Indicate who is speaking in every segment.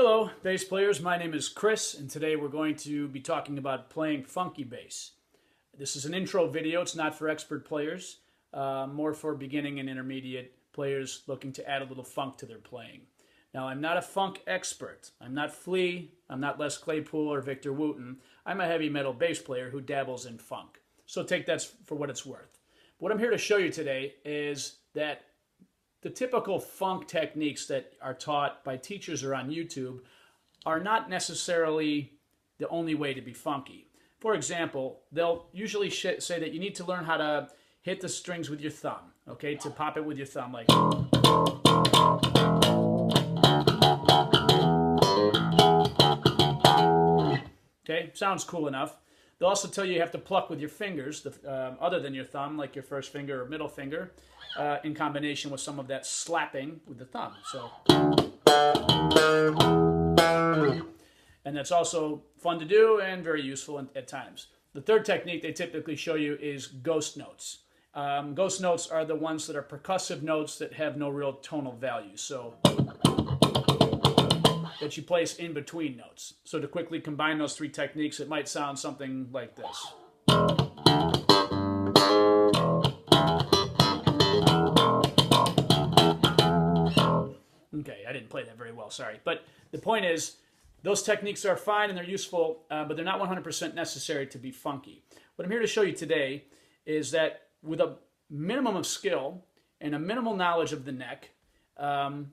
Speaker 1: Hello, bass players. My name is Chris, and today we're going to be talking about playing funky bass. This is an intro video. It's not for expert players, more for beginning and intermediate players looking to add a little funk to their playing. Now, I'm not a funk expert. I'm not Flea. I'm not Les Claypool or Victor Wooten. I'm a heavy metal bass player who dabbles in funk. So take that for what it's worth. What I'm here to show you today is that the typical funk techniques that are taught by teachers or on YouTube are not necessarily the only way to be funky. For example, they'll usually say that you need to learn how to hit the strings with your thumb, okay, to pop it with your thumb like. Okay, sounds cool enough. They'll also tell you have to pluck with your fingers, other than your thumb, like your first finger or middle finger, in combination with some of that slapping with the thumb. So, and that's also fun to do and very useful at times. The third technique they typically show you is ghost notes. Ghost notes are the ones that are percussive notes that have no real tonal value. So that you place in between notes. So to quickly combine those three techniques, it might sound something like this. Okay, I didn't play that very well, sorry. But the point is, those techniques are fine and they're useful, but they're not 100% necessary to be funky. What I'm here to show you today is that with a minimum of skill and a minimal knowledge of the neck,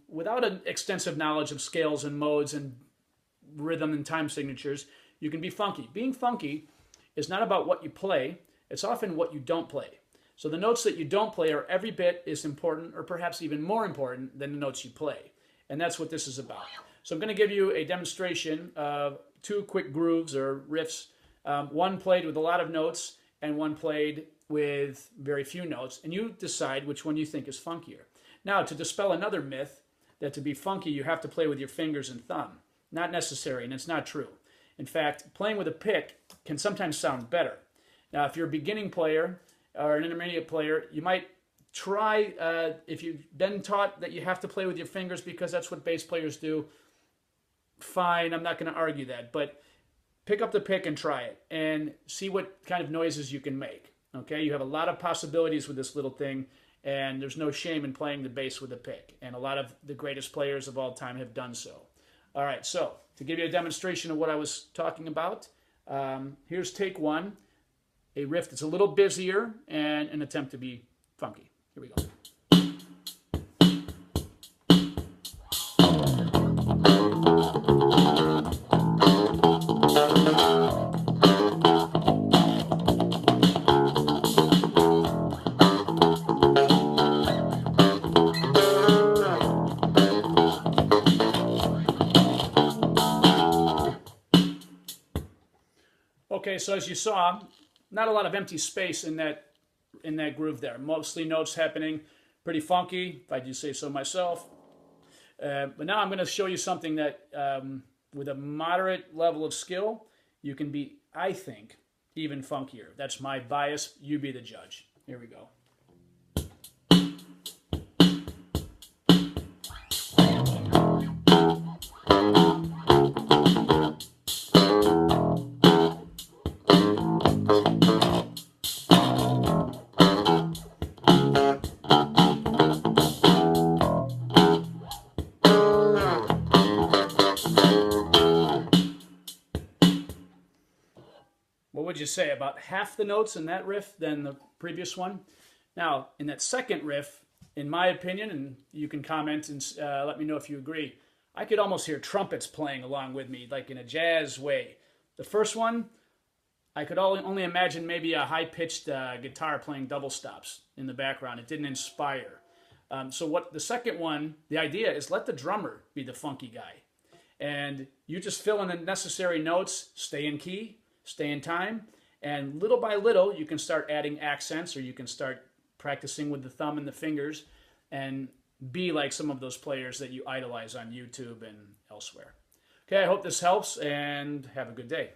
Speaker 1: without an extensive knowledge of scales and modes and rhythm and time signatures, you can be funky. Being funky is not about what you play, it's often what you don't play. So the notes that you don't play are every bit as important, or perhaps even more important, than the notes you play. And that's what this is about. So I'm going to give you a demonstration of two quick grooves or riffs, one played with a lot of notes and one played with very few notes, and you decide which one you think is funkier. Now, to dispel another myth that to be funky you have to play with your fingers and thumb. Not necessary, and it's not true. In fact, playing with a pick can sometimes sound better. Now, if you're a beginning player or an intermediate player, you might try, if you've been taught that you have to play with your fingers because that's what bass players do, fine, I'm not going to argue that. But pick up the pick and try it and see what kind of noises you can make. Okay, you have a lot of possibilities with this little thing. And there's no shame in playing the bass with a pick. And a lot of the greatest players of all time have done so. All right, so to give you a demonstration of what I was talking about, here's take one, a riff that's a little busier and an attempt to be funky. Here we go. Okay, so as you saw, not a lot of empty space in that groove there. Mostly notes happening, pretty funky, if I do say so myself. But now I'm going to show you something that, with a moderate level of skill, you can be, I think, even funkier. That's my bias. You be the judge. Here we go. What would you say, about half the notes in that riff than the previous one? Now, in that second riff, in my opinion, and you can comment and let me know if you agree, I could almost hear trumpets playing along with me, like in a jazz way. The first one, I could only imagine maybe a high-pitched guitar playing double stops in the background. It didn't inspire. So what the second one, the idea is let the drummer be the funky guy. And you just fill in the necessary notes, stay in key, stay in time, and little by little you can start adding accents, or you can start practicing with the thumb and the fingers and be like some of those players that you idolize on YouTube and elsewhere. Okay, I hope this helps and have a good day.